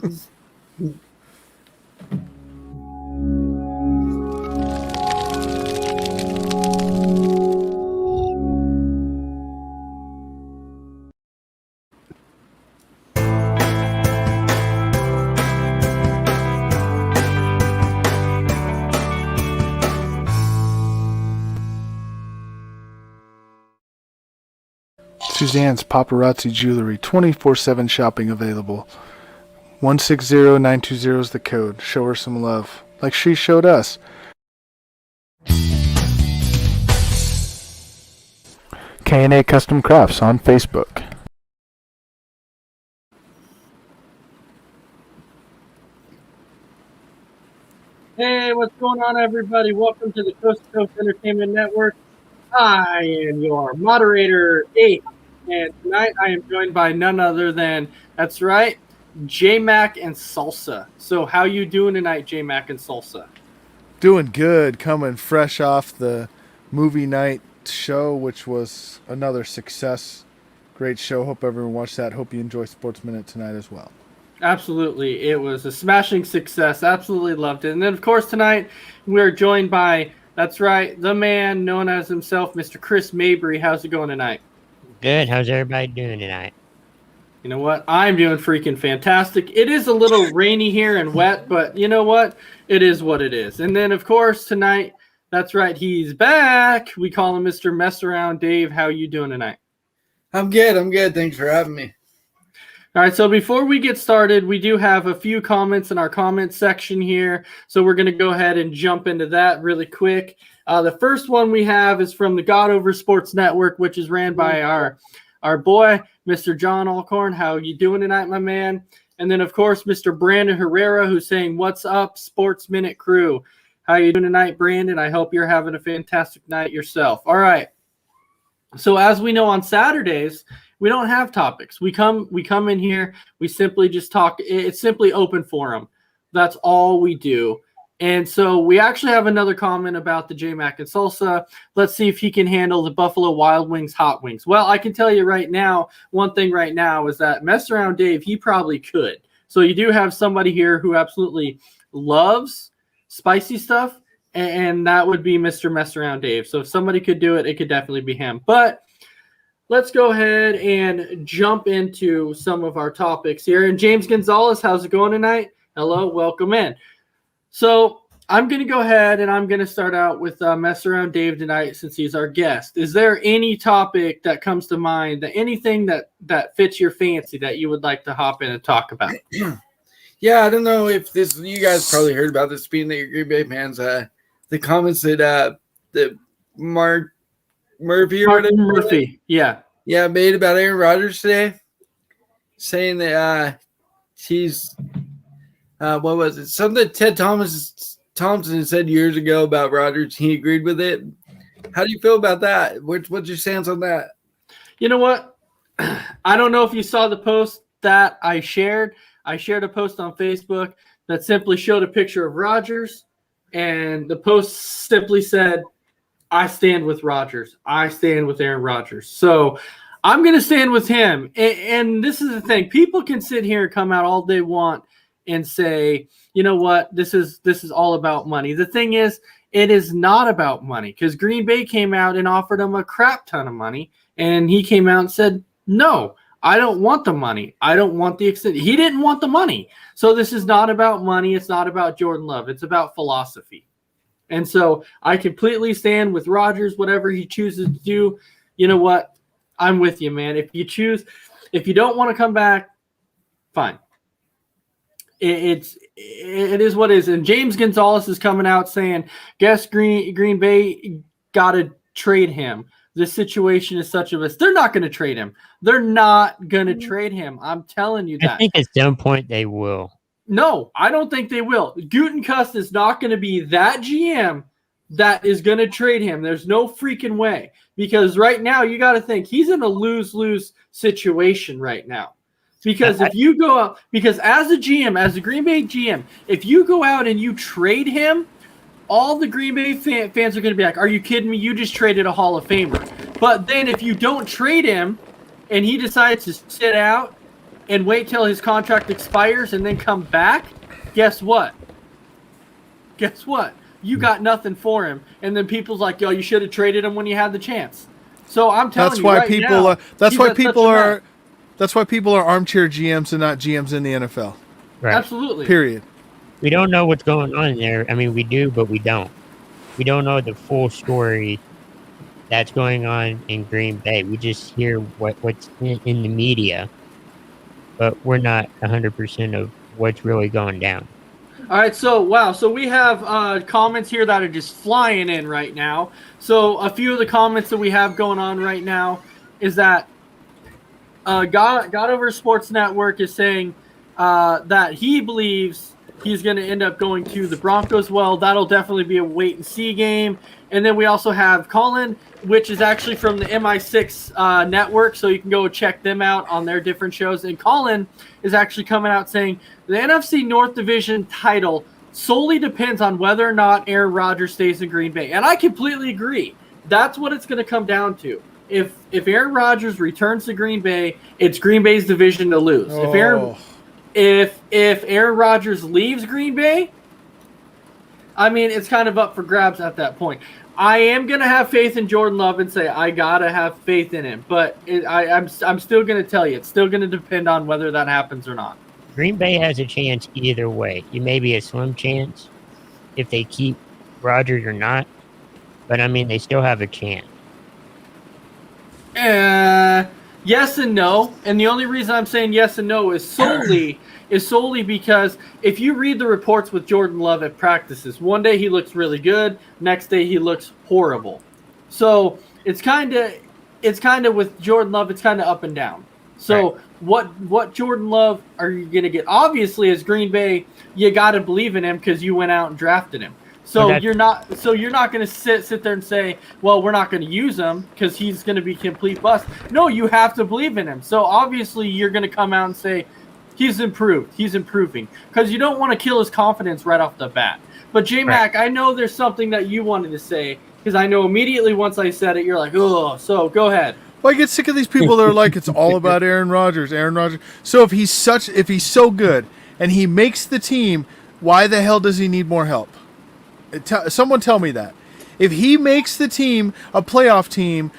Suzanne's Paparazzi Jewelry, 24/7 shopping available. 160920 is the code. Show her some love, like she showed us. K&A Custom Crafts on Facebook. Hey, what's going on, everybody? Welcome to the Coast to Coast Entertainment Network. I am your moderator, 8, and tonight I am joined by none other than, that's right, J-Mac and Salsa. So how you doing tonight, J-Mac and Salsa? Doing good, coming fresh off the movie night show, which was another success. Great show. Hope everyone watched that. Hope you enjoy Sports Minute tonight as well. Absolutely. It was a smashing success. Absolutely loved it. And then, of course, tonight we're joined by, that's right, the man known as himself, Mr. Chris Mabry. How's it going tonight? Good. How's everybody doing tonight? You know what? I'm doing freaking fantastic. It is a little rainy here and wet, but you know what? It is what it is. And then, of course, tonight, that's right, he's back. We call him Mr. Mess Around Dave. How you doing tonight? I'm good. Thanks for having me. All right, so before we get started, we do have a few comments in our comment section here. So we're going to go ahead and jump into that really quick. The first one we have is from the God Over Sports Network, which is ran by our boy, Mr. John Alcorn. How you doing tonight, my man? And then, of course, Mr. Brandon Herrera, who's saying, what's up, Sports Minute crew? How you doing tonight, Brandon? I hope you're having a fantastic night yourself. All right. So as we know, on Saturdays, we don't have topics. We come in here. We simply just talk. It's simply open forum. That's all we do. And so we actually have another comment about the J-Mac and Salsa. Let's see if he can handle the Buffalo Wild Wings hot wings. Well, I can tell you right now, one thing right now is that Mess Around Dave, he probably could. So you do have somebody here who absolutely loves spicy stuff, and that would be Mr. Mess Around Dave. So if somebody could do it, it could definitely be him. But let's go ahead and jump into some of our topics here. And James Gonzalez, how's it going tonight? Hello, welcome in. So I'm going to go ahead and I'm going to start out with Mess Around Dave tonight since he's our guest. Is there any topic that comes to mind, anything that fits your fancy that you would like to hop in and talk about? Yeah, I don't know if you guys probably heard about this, being that you're Green Bay fans. The comments that Martin Murphy, made about Aaron Rodgers today, saying that he's what was it? Something that Ted Thompson said years ago about Rodgers. He agreed with it. How do you feel about that? What's your stance on that? You know what? I don't know if you saw the post that I shared. I shared a post on Facebook that simply showed a picture of Rodgers, and the post simply said, I stand with Rodgers. I stand with Aaron Rodgers. So I'm going to stand with him. And this is the thing. People can sit here and come out all they want and say, you know what, this is all about money. The thing is, it is not about money, because Green Bay came out and offered him a crap ton of money, and he came out and said, no, I don't want the money. I don't want the extent. He didn't want the money. So this is not about money. It's not about Jordan Love. It's about philosophy. And so I completely stand with Rodgers, whatever he chooses to do. You know what? I'm with you, man. If you don't want to come back, fine. It is what it is. And James Gonzalez is coming out saying, guess Green Bay got to trade him. This situation is such a mess. They're not going to trade him. They're not going to trade him. I'm telling you that. I think at some point they will. No, I don't think they will. Gutekunst is not going to be that GM that is going to trade him. There's no freaking way. Because right now, you got to think, he's in a lose-lose situation right now. Because if you go out, because as a GM, as a Green Bay GM, if you go out and you trade him, all the Green Bay fans are going to be like, are you kidding me? You just traded a Hall of Famer. But then if you don't trade him and he decides to sit out and wait till his contract expires and then come back, guess what? Guess what? You got nothing for him. And then people's like, yo, you should have traded him when you had the chance. So I'm telling you right now, that's why people are armchair GMs and not GMs in the NFL. Right. Absolutely. Period. We don't know what's going on there. I mean, we do, but we don't. We don't know the full story that's going on in Green Bay. We just hear what's in the media, but we're not 100% of what's really going down. All right, so wow, so we have comments here that are just flying in right now. So a few of the comments that we have going on right now is that God Over Sports Network is saying that he believes he's going to end up going to the Broncos. Well, that'll definitely be a wait and see game. And then we also have Colin, which is actually from the MI6 network, so you can go check them out on their different shows. And Colin is actually coming out saying the NFC North Division title solely depends on whether or not Aaron Rodgers stays in Green Bay. And I completely agree. That's what it's going to come down to. If Aaron Rodgers returns to Green Bay, it's Green Bay's division to lose. Oh. If Aaron Rodgers leaves Green Bay, I mean, it's kind of up for grabs at that point. I am going to have faith in Jordan Love and say I got to have faith in him. But I'm still going to tell you, it's still going to depend on whether that happens or not. Green Bay has a chance either way. It may be a slim chance if they keep Rodgers or not. But, I mean, they still have a chance. Yes and no. And the only reason I'm saying yes and no is solely because if you read the reports with Jordan Love at practices, one day he looks really good, next day he looks horrible. So it's kind of with Jordan Love, it's kind of up and down. So right. What Jordan Love are you going to get? Obviously, as Green Bay, you got to believe in him because you went out and drafted him. So you're not going to sit there and say, well, we're not going to use him because he's going to be complete bust. No, you have to believe in him. So obviously you're going to come out and say he's improved. He's improving because you don't want to kill his confidence right off the bat. But J-Mac, right. I know there's something that you wanted to say because I know immediately once I said it, you're like, oh, so go ahead. Well, I get sick of these people that are like, it's all about Aaron Rodgers. So if he's so good and he makes the team, why the hell does he need more help? Someone tell me that. If he makes the team a playoff team,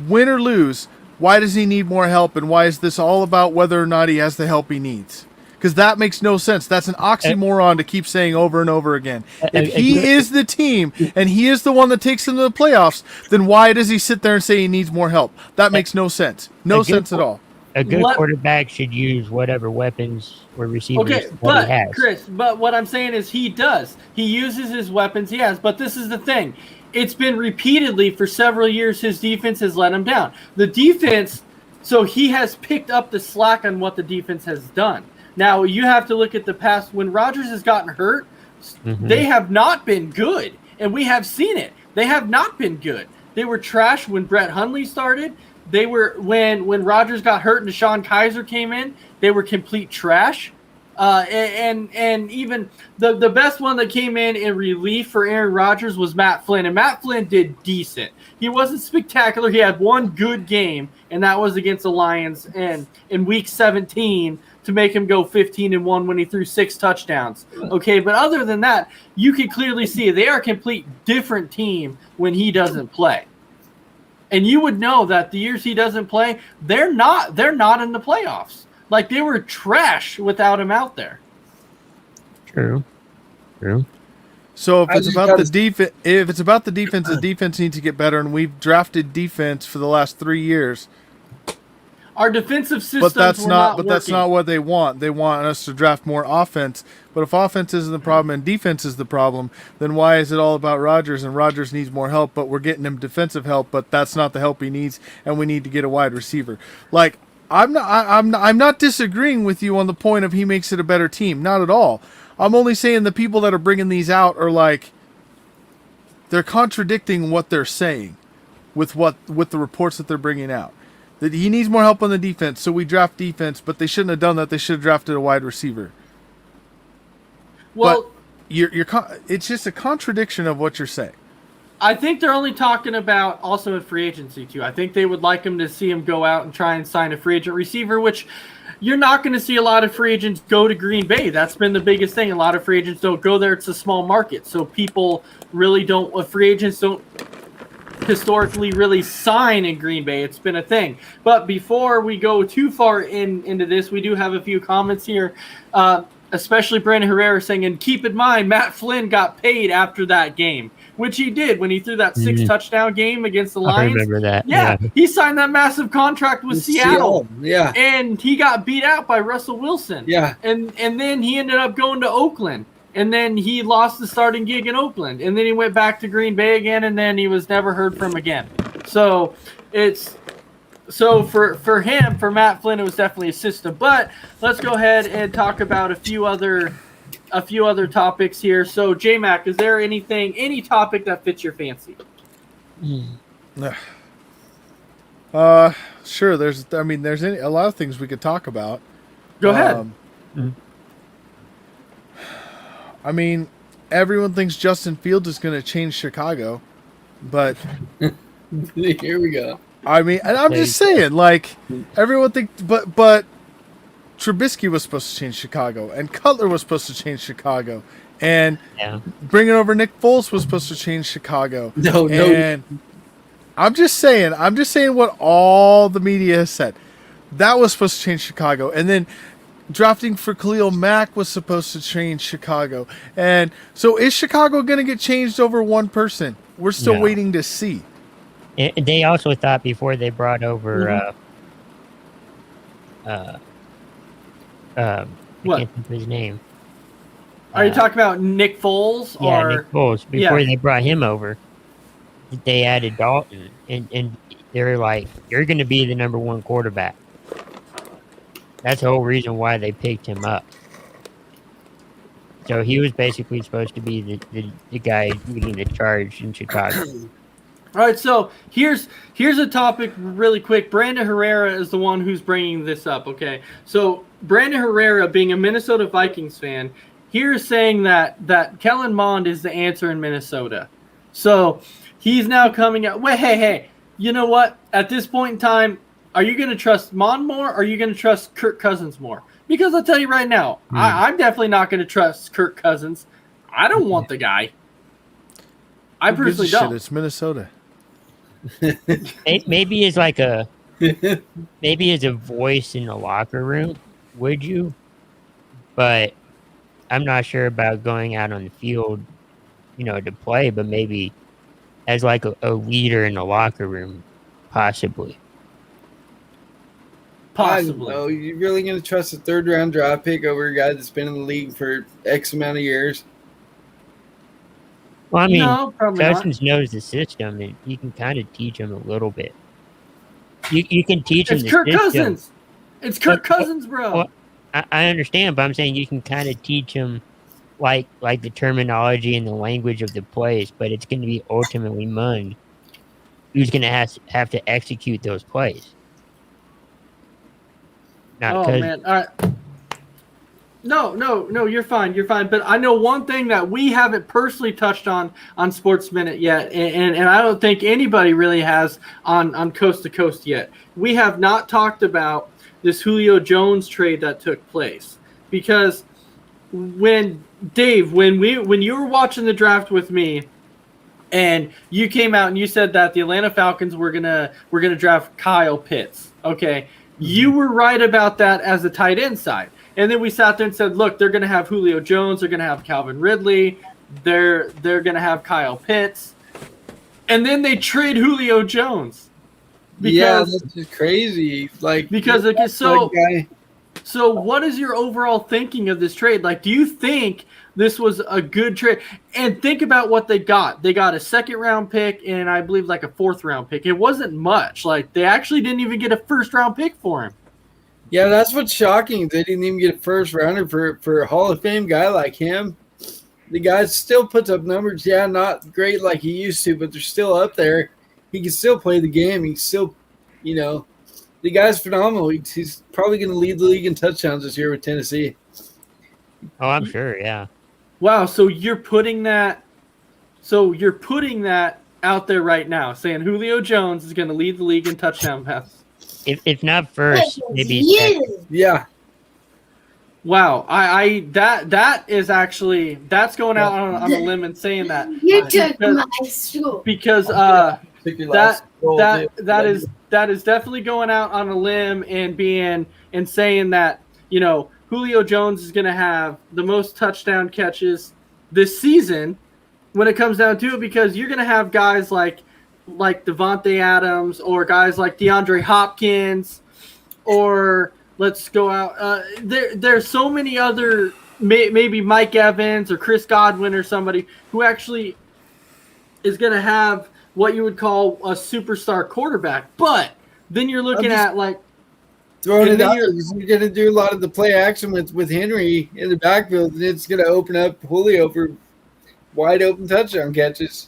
win or lose, why does he need more help? And why is this all about whether or not he has the help he needs? Because that makes no sense. That's an oxymoron to keep saying over and over again. If he is the team and he is the one that takes them to the playoffs, then why does he sit there and say he needs more help? That makes no sense. No sense at all. A good quarterback should use whatever weapons or receivers he has. Chris, but what I'm saying is he does. He uses his weapons he has. But this is the thing. It's been repeatedly for several years his defense has let him down. The defense, so he has picked up the slack on what the defense has done. Now, you have to look at the past. When Rodgers has gotten hurt, they have not been good. And we have seen it. They have not been good. They were trash when Brett Hundley started. They were when Rodgers got hurt and Deshaun Kaiser came in, they were complete trash. And even the best one that came in relief for Aaron Rodgers was Matt Flynn, and Matt Flynn did decent. He wasn't spectacular. He had one good game, and that was against the Lions and in Week 17 to make him go 15-1 when he threw 6 touchdowns. Okay, but other than that, you can clearly see they are a complete different team when he doesn't play. And you would know that the years he doesn't play, they're not in the playoffs. Like they were trash without him out there. True. So if it's about the defense, the defense needs to get better, and we've drafted defense for the last 3 years. Our defensive systems that's not what they want. They want us to draft more offense. But if offense isn't the problem and defense is the problem, then why is it all about Rodgers? And Rodgers needs more help, but we're getting him defensive help, but that's not the help he needs, and we need to get a wide receiver. Like I'm not disagreeing with you on the point of he makes it a better team. Not at all. I'm only saying the people that are bringing these out are like they're contradicting what they're saying with the reports that they're bringing out. That he needs more help on the defense, so we draft defense, but they shouldn't have done that. They should have drafted a wide receiver. Well, but it's just a contradiction of what you're saying. I think they're only talking about also in free agency too. I think they would like him to see him go out and try and sign a free agent receiver, which you're not going to see a lot of free agents go to Green Bay. That's been the biggest thing. A lot of free agents don't go there. It's a small market. So people really don't, free agents don't historically really sign in Green Bay. It's been a thing. But before we go too far into this, we do have a few comments here, especially Brandon Herrera saying, and keep in mind, Matt Flynn got paid after that game, which he did when he threw that 6-touchdown game against the Lions. I remember that. Yeah, he signed that massive contract with Seattle. Yeah. And he got beat out by Russell Wilson. Yeah. And then he ended up going to Oakland. And then he lost the starting gig in Oakland. And then he went back to Green Bay again, and then he was never heard from again. So for him, for Matt Flynn, it was definitely a system. But let's go ahead and talk about a few other topics here. So J-Mac, is there any topic that fits your fancy? Sure. There's a lot of things we could talk about. Go ahead. I mean, everyone thinks Justin Fields is going to change Chicago, but Here we go. I mean, and I'm just saying, like, everyone thinks, but Trubisky was supposed to change Chicago, and Cutler was supposed to change Chicago, and bringing over Nick Foles was supposed to change Chicago. No. I'm just saying what all the media has said. That was supposed to change Chicago, and then drafting for Khalil Mack was supposed to change Chicago. And so is Chicago going to get changed over one person? We're still waiting to see. They also thought before they brought over I can't think of his name. Are you talking about Nick Foles? Yeah, Nick Foles. Before they brought him over, they added Dalton, and they were like, you're going to be the number one quarterback. That's the whole reason why they picked him up. So he was basically supposed to be the guy leading the charge in Chicago. All right, so here's a topic really quick. Brandon Herrera is the one who's bringing this up, okay? So Brandon Herrera, being a Minnesota Vikings fan, here is saying that Kellen Mond is the answer in Minnesota. So he's now coming out. Wait, hey, you know what? At this point in time, are you going to trust Mond more, or are you going to trust Kirk Cousins more? Because I'll tell you right now, I'm definitely not going to trust Kirk Cousins. I don't want the guy. I personally don't. It's Minnesota. Maybe as a voice in the locker room, would you? But I'm not sure about going out on the field, to play. But maybe as like a leader in the locker room, possibly. Possibly. No, you really going to trust a third-round draft pick over a guy that's been in the league for X amount of years? Well, I mean, No, probably Cousins knows the system, and you can kind of teach him a little bit. You can teach him It's the Kirk system. Cousins. It's Kirk Cousins, bro. Well, I understand, but I'm saying you can kind of teach him like the terminology and the language of the plays, but it's going to be ultimately Mund who's going to have to execute those plays. Oh man! All right. No, you're fine. But I know one thing that we haven't personally touched on Sports Minute yet, and I don't think anybody really has on Coast to Coast yet. We have not talked about this Julio Jones trade that took place, because when you were watching the draft with me, and you came out and you said that the Atlanta Falcons were gonna draft Kyle Pitts. Okay. You were right about that as a tight end side. And then we sat there and said, look, they're going to have Julio Jones. They're going to have Calvin Ridley. They're going to have Kyle Pitts. And then they trade Julio Jones. That's just crazy. So what is your overall thinking of this trade? Like, do you think this was a good trade? And think about what they got. They got a second-round pick and I believe like a fourth-round pick. It wasn't much. Like, they actually didn't even get a first-round pick for him. Yeah, that's what's shocking. They didn't even get a first-rounder for a Hall of Fame guy like him. The guy still puts up numbers. Yeah, not great like he used to, but they're still up there. He can still play the game. He can still, the guy's phenomenal. He's probably going to lead the league in touchdowns this year with Tennessee. Oh, I'm sure, yeah. Wow, so you're putting that out there right now, saying Julio Jones is going to lead the league in touchdown passes. If not first, maybe second. Yeah. Wow, that is actually that's going out on a limb and saying that You took my school. because Took your last goal, too. that is definitely going out on a limb and saying that, you know, Julio Jones is going to have the most touchdown catches this season when it comes down to it, because you're going to have guys like Devontae Adams or guys like DeAndre Hopkins, or let's go out. There's so many other, maybe Mike Evans or Chris Godwin or somebody who actually is going to have what you would call a superstar quarterback. But then you're looking at like throwing and it then out. you're- You're going to do a lot of the play action with Henry in the backfield, and it's going to open up Julio for wide open touchdown catches.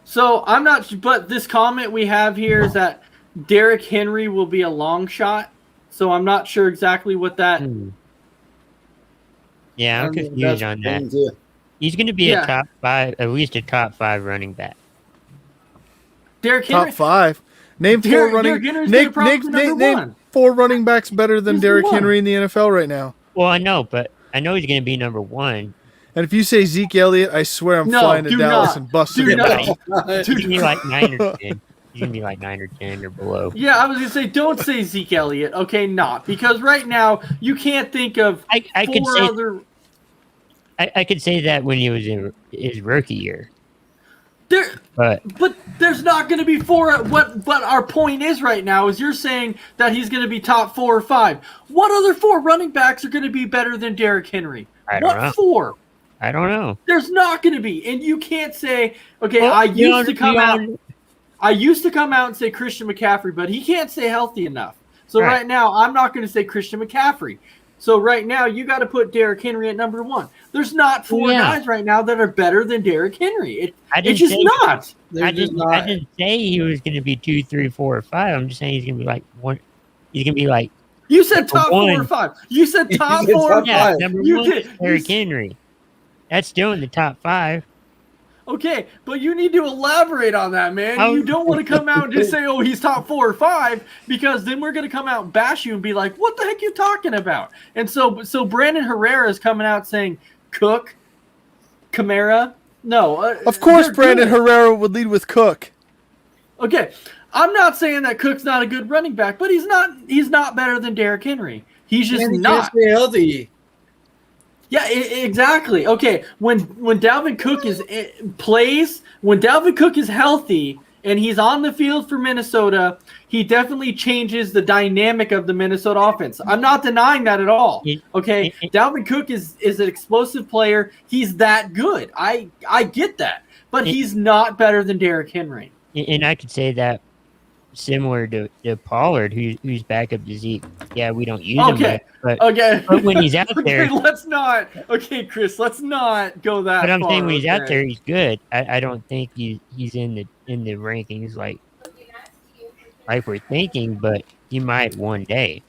So I'm not, but this comment we have here is that Derrick Henry will be a long shot. So I'm not sure exactly what that. Yeah, I'm I mean, confused that's on the thing, that. too. He's going to be Yeah. a top 5, at least a top 5 running back. Derrick Henry. Top 5. Name four Derrick running. Henry's Name, probably name, number name one. 4 running backs better than He's Derrick one. Henry in the NFL right now. Well, I know, but I know he's going to be number 1. And if you say Zeke Elliott, I swear I'm No, flying to do Dallas not. and busting Do it. not. He's going to be like 9 or 10. He's going to be like 9 or 10 or below. Yeah, I was gonna say don't say Zeke Elliott. Okay, not because right now you can't think of I could four say other. I could say that when he was in his rookie year, There, but but there's not going to be four. What our point is right now is you're saying that he's going to be top 4 or 5. What other 4 running backs are going to be better than Derrick Henry? I don't What know. 4? I don't know. There's not going to be, and you can't say, okay, Well, I used to come out. DeAndre- I used to come out and say Christian McCaffrey, but he can't stay healthy enough. So Right. right now, I'm not going to say Christian McCaffrey. So right now, you got to put Derrick Henry at number 1. There's not 4 Yeah. guys right now that are better than Derrick Henry. I It's didn't just say- not. They're just not. I didn't say he was going to be 2, 3, 4, or 5. I'm just saying he's going to be like 1. He's going to be like, You said top 4 or one. 5. You said top said 4 or top 5. yeah, five. number You 1 did. is You Derrick s- Henry. That's still in the top 5. Okay, but you need to elaborate on that, man. How- You don't want to come out and just say, "Oh, he's top 4 or 5," because then we're going to come out and bash you and be like, "What the heck are you talking about?" And so Brandon Herrera is coming out saying, "Cook, Kamara." No, Of course, they're Brandon good. Herrera would lead with Cook. Okay, I'm not saying that Cook's not a good running back, but he's not better than Derrick Henry. He's just And he not. can't stay healthy. Yeah, exactly. Okay, when Dalvin Cook plays, when Dalvin Cook is healthy and he's on the field for Minnesota, he definitely changes the dynamic of the Minnesota offense. I'm not denying that at all. Okay, Dalvin Cook is an explosive player. He's that good. I get that, but he's not better than Derrick Henry. And I could say that similar to Pollard, who's backup to Zeke. Yeah, we don't use him, Okay. much, but Okay, But when he's out okay, there- let's not. Okay, Chris, let's not go that. but I'm saying far, when he's out okay? there, he's good. I don't think he's in the rankings like we're thinking, but he might one day.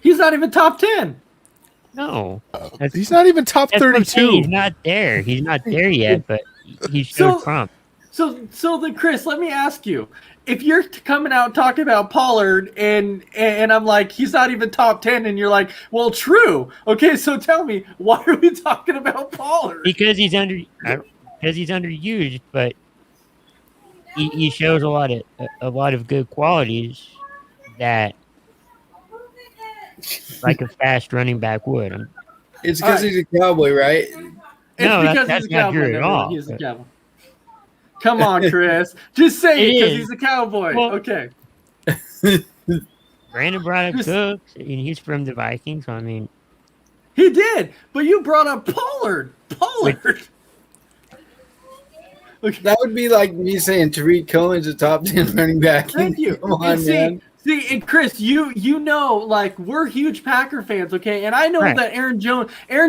He's not even top 10. No, He's not even top that's what I'm saying, 32. He's not there. He's not there yet, but he showed So- prompt. So then, Chris, let me ask you: if you're coming out talking about Pollard, and I'm like, he's not even top 10, and you're like, well, true. Okay, so tell me, why are we talking about Pollard? Because he's underused, but he shows a lot of good qualities that like a fast running back would. It's because All right. he's a cowboy, right? It's No, because that's he's a not cowboy. true at everyone. all. He's a cowboy. Come on, Chris. Just say it It because is. he's a cowboy. Well- Okay. Brandon brought up Just- Cook, and he's from the Vikings. So I mean, He did, but you brought up Pollard. Pollard. Okay. That would be like me saying Tariq Cohen's a top 10 running back. Thank you. Come on, And man. See, and Chris, you know, like we're huge Packer fans, okay? And I know Right. that Aaron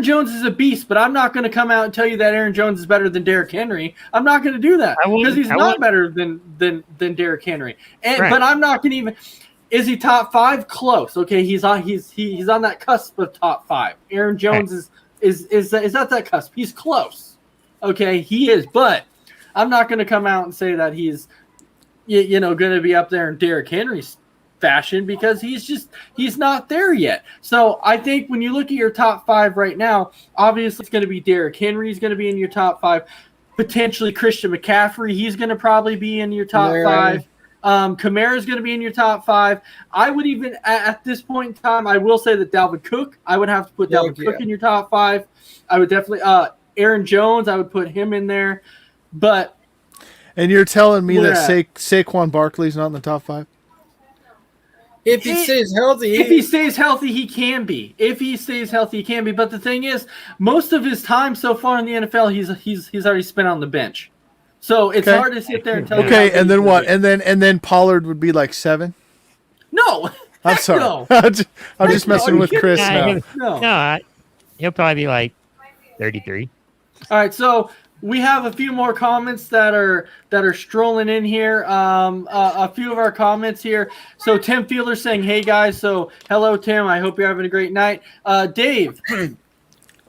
Jones is a beast, but I'm not going to come out and tell you that Aaron Jones is better than Derrick Henry. I'm not going to do that I won't- because he's I not won't- better than Derrick Henry. And Right. but I'm not going to even. Is he top 5? Close. Okay, he's on that cusp of top 5. Aaron Jones is that cusp. He's close. Okay, he is, but I'm not going to come out and say that he's going to be up there in Derrick Henry's fashion because he's not there yet. So I think when you look at your top 5 right now, obviously it's going to be Derrick Henry's going to be in your top 5. Potentially Christian McCaffrey, he's going to probably be in your top 5. Kamara's going to be in your top 5. I would even, at this point in time, I will say that Dalvin Cook, I would have to put Dalvin Cook in your top 5. I would definitely, Aaron Jones, I would put him in there. And you're telling me that Saquon Barkley's not in the top 5? If he stays healthy. If he stays healthy, he can be. But the thing is, most of his time so far in the NFL, he's already spent on the bench. So it's hard to sit there and tell. Okay, and then what? And then Pollard would be like 7? No. I'm sorry. No. I'm just messing with Chris now. No, he'll probably be like 33. All right, so we have a few more comments that are strolling in here. A few of our comments here. So Tim Fielder saying, "Hey guys." So hello, Tim. I hope you're having a great night. Dave,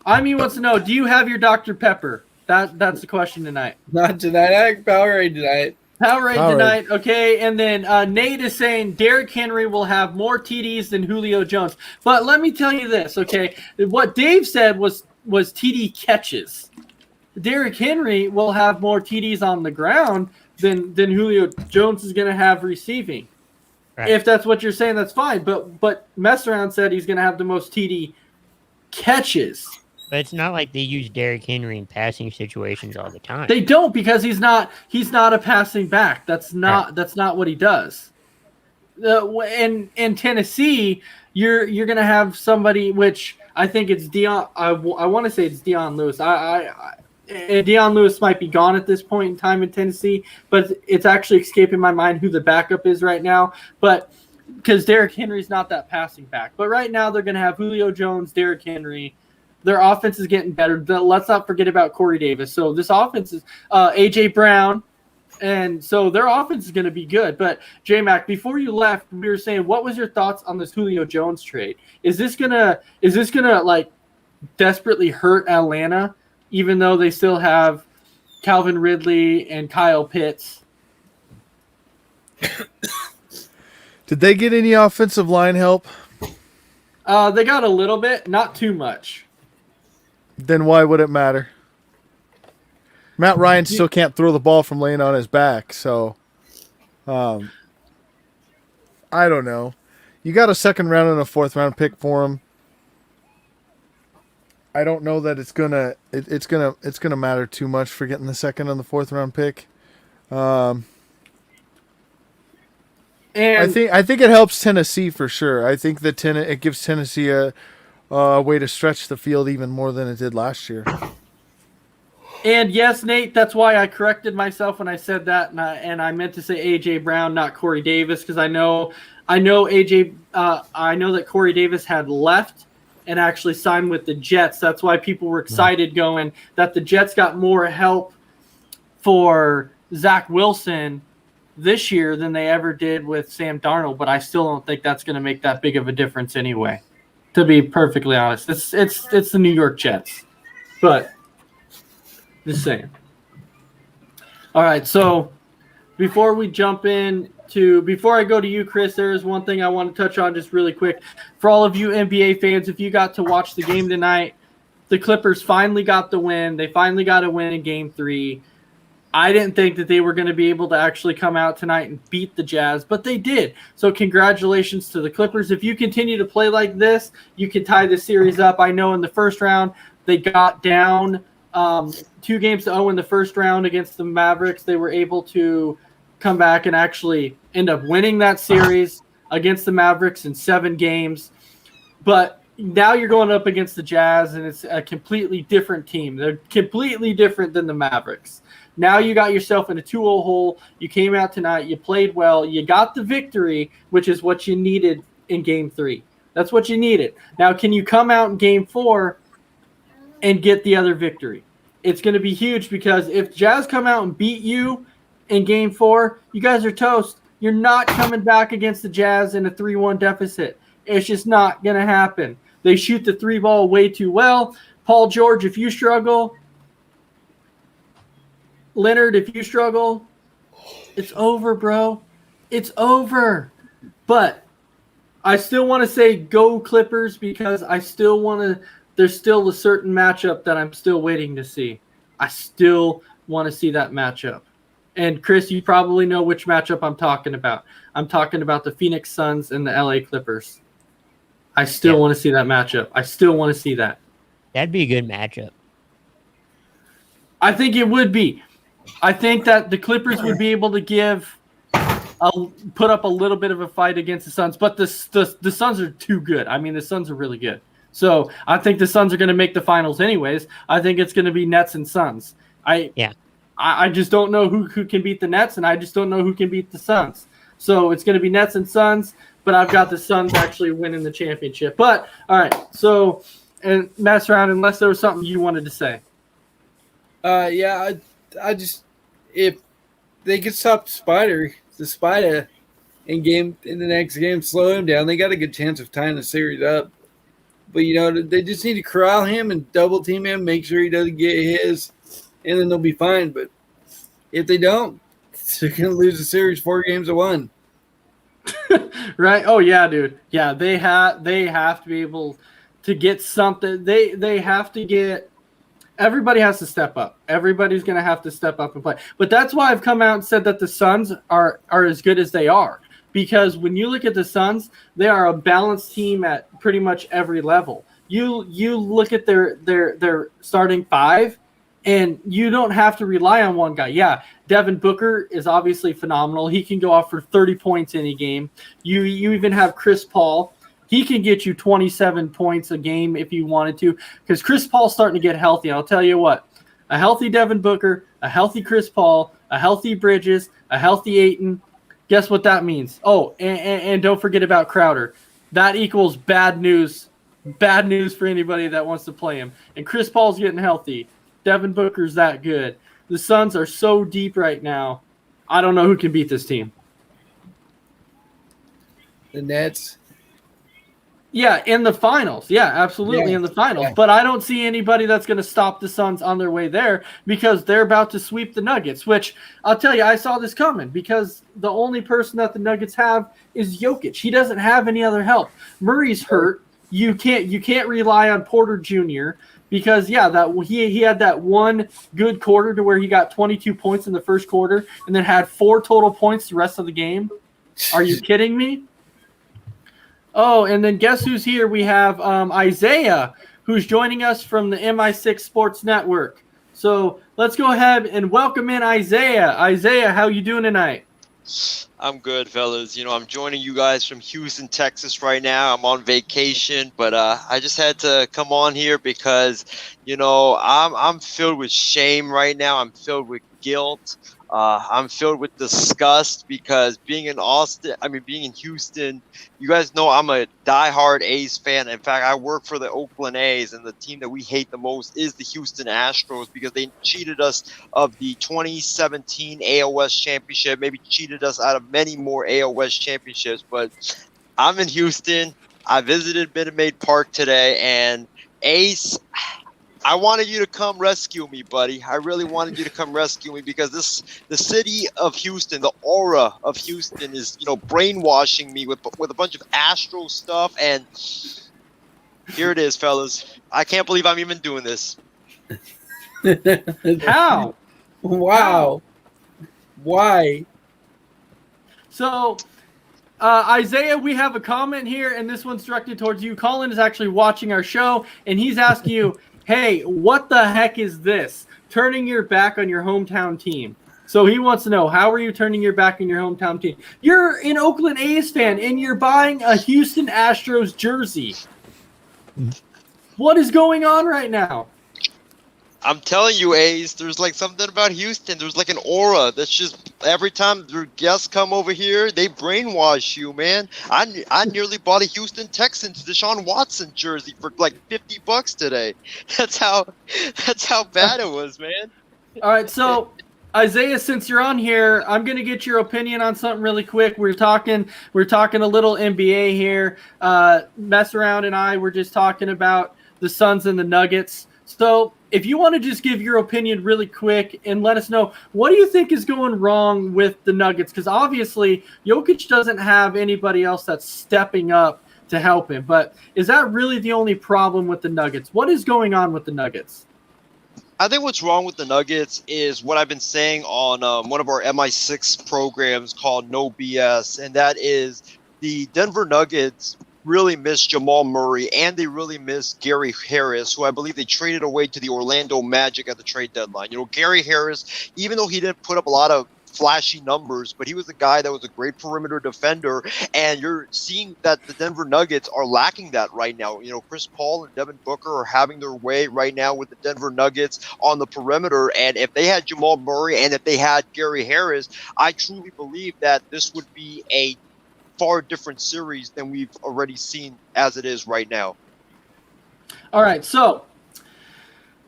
wants to know: do you have your Dr. Pepper? That's the question tonight. Not tonight. I have Powerade tonight. Powerade tonight. Okay, and then Nate is saying Derrick Henry will have more TDs than Julio Jones. But let me tell you this. Okay, what Dave said was TD catches. Derrick Henry will have more TDs on the ground than Julio Jones is going to have receiving. Right. If that's what you're saying, that's fine. But Mess Around said he's going to have the most TD catches. But it's not like they use Derrick Henry in passing situations all the time. They don't, because he's not a passing back. That's not what he does. In Tennessee, you're going to have somebody, which I think it's Dion. I want to say it's Dion Lewis. Dion Lewis might be gone at this point in time in Tennessee, but it's actually escaping my mind who the backup is right now. But because Derrick Henry's not that passing back. But right now they're going to have Julio Jones, Derrick Henry. Their offense is getting better. Let's not forget about Corey Davis. So this offense is A.J. Brown. And so their offense is going to be good. But, J-Mac, before you left, we were saying, what was your thoughts on this Julio Jones trade? Is this gonna like desperately hurt Atlanta, even though they still have Calvin Ridley and Kyle Pitts? Did they get any offensive line help? They got a little bit, not too much. Then why would it matter? Matt Ryan still can't throw the ball from laying on his back, so I don't know. You got a second round and a fourth round pick for him. I don't know that it's gonna matter too much for getting the second and the fourth round pick. And I think it helps Tennessee for sure. I think that it gives Tennessee a way to stretch the field even more than it did last year. And yes, Nate, that's why I corrected myself when I said that, and I meant to say A.J. Brown, not Corey Davis, because I know that Corey Davis had left and actually signed with the Jets. That's why people were excited going that the Jets got more help for Zach Wilson this year than they ever did with Sam Darnold, but I still don't think that's going to make that big of a difference anyway, to be perfectly honest. It's the New York Jets. But just saying. All right, so before I go to you, Chris, there is one thing I want to touch on just really quick. For all of you NBA fans, if you got to watch the game tonight, the Clippers finally got the win. They finally got a win in Game 3. I didn't think that they were going to be able to actually come out tonight and beat the Jazz, but they did. So congratulations to the Clippers. If you continue to play like this, you can tie the series up. I know in the first round they got down 2-0 in the first round against the Mavericks. They were able to come back and actually end up winning that series against the Mavericks in 7 games. But now you're going up against the Jazz, and it's a completely different team. They're completely different than the Mavericks. Now you got yourself in a 2-0 hole. You came out tonight. You played well. You got the victory, which is what you needed in Game 3. That's what you needed. Now, can you come out in Game 4 and get the other victory? It's going to be huge, because if Jazz come out and beat you in Game 4, you guys are toast. You're not coming back against the Jazz in a 3-1 deficit. It's just not going to happen. They shoot the 3 ball way too well. Paul George, if you struggle, Leonard, if you struggle, it's over, bro. It's over. But I still want to say go Clippers because I still want to. There's still a certain matchup that I'm still waiting to see. I still want to see that matchup. And Chris, you probably know which matchup I'm talking about. I'm talking about the Phoenix Suns and the LA Clippers. I still want to see that matchup. I still want to see that. That'd be a good matchup. I think it would be. I think that the Clippers would be able to put up a little bit of a fight against the Suns, but the Suns are too good. I mean, the Suns are really good. So I think the Suns are going to make the finals anyways. I think it's going to be Nets and Suns. I just don't know who can beat the Nets, and I just don't know who can beat the Suns. So it's going to be Nets and Suns, but I've got the Suns actually winning the championship. But, all right, so, and mess around unless there was something you wanted to say. I just if they could stop the Spider in the next game, slow him down, they got a good chance of tying the series up. But they just need to corral him and double team him, make sure he doesn't get his, and then they'll be fine. But if they don't, they're gonna lose the series 4-1. Right? Oh yeah, dude. Yeah, they have to be able to get something. They have to get. Everybody has to step up. Everybody's going to have to step up and play. But that's why I've come out and said that the Suns are as good as they are. Because when you look at the Suns, they are a balanced team at pretty much every level. You look at their starting five, and you don't have to rely on one guy. Yeah, Devin Booker is obviously phenomenal. He can go off for 30 points any game. You even have Chris Paul. He can get you 27 points a game if you wanted to, because Chris Paul's starting to get healthy. I'll tell you what, a healthy Devin Booker, a healthy Chris Paul, a healthy Bridges, a healthy Ayton. Guess what that means? Oh, and don't forget about Crowder. That equals bad news. Bad news for anybody that wants to play him. And Chris Paul's getting healthy. Devin Booker's that good. The Suns are so deep right now. I don't know who can beat this team. The Nets. Yeah, in the finals. Yeah, absolutely in the finals. Yeah. But I don't see anybody that's going to stop the Suns on their way there because they're about to sweep the Nuggets, which I'll tell you, I saw this coming because the only person that the Nuggets have is Jokic. He doesn't have any other help. Murray's hurt. You can't rely on Porter Jr. because he had that one good quarter to where he got 22 points in the first quarter and then had 4 total points the rest of the game. Are you kidding me? Oh, and then guess who's here? We have Isaiah, who's joining us from the MI6 Sports Network. So let's go ahead and welcome in Isaiah. Isaiah, how you doing tonight? I'm good, fellas. I'm joining you guys from Houston, Texas right now. I'm on vacation, but I just had to come on here because, I'm filled with shame right now. I'm filled with guilt. I'm filled with disgust because being in Houston, you guys know I'm a diehard A's fan. In fact, I work for the Oakland A's, and the team that we hate the most is the Houston Astros because they cheated us of the 2017 AOS championship, maybe cheated us out of many more AOS championships. But I'm in Houston. I visited Minute Maid Park today, and Ace, I wanted you to come rescue me, buddy. I really wanted you to come rescue me because the city of Houston, the aura of Houston is, brainwashing me with a bunch of Astro stuff. And here it is, fellas. I can't believe I'm even doing this. How? Wow. Why? So, Isaiah, we have a comment here, and this one's directed towards you. Colin is actually watching our show, and he's asking you, hey, what the heck is this? Turning your back on your hometown team. So he wants to know, how are you turning your back on your hometown team? You're an Oakland A's fan, and you're buying a Houston Astros jersey. What is going on right now? I'm telling you, Ace, there's like something about Houston. There's like an aura that's just every time their guests come over here, they brainwash you, man. I nearly bought a Houston Texans Deshaun Watson jersey for like $50 today. That's how bad it was, man. All right, so Isaiah, since you're on here, I'm gonna get your opinion on something really quick. We're talking a little NBA here. Mess around and I were just talking about the Suns and the Nuggets. So if you want to just give your opinion really quick and let us know, what do you think is going wrong with the Nuggets? Because obviously Jokic doesn't have anybody else that's stepping up to help him. But is that really the only problem with the Nuggets? What is going on with the Nuggets? I think what's wrong with the Nuggets is what I've been saying on one of our MI6 programs called No BS, and that is the Denver Nuggets really miss Jamal Murray, and they really miss Gary Harris, who I believe they traded away to the Orlando Magic at the trade deadline. You know, Gary Harris, even though he didn't put up a lot of flashy numbers, but he was a guy that was a great perimeter defender, and you're seeing that the Denver Nuggets are lacking that right now. You know, Chris Paul and Devin Booker are having their way right now with the Denver Nuggets on the perimeter, and if they had Jamal Murray and if they had Gary Harris, I truly believe that this would be a far different series than we've already seen as it is right now. All right, so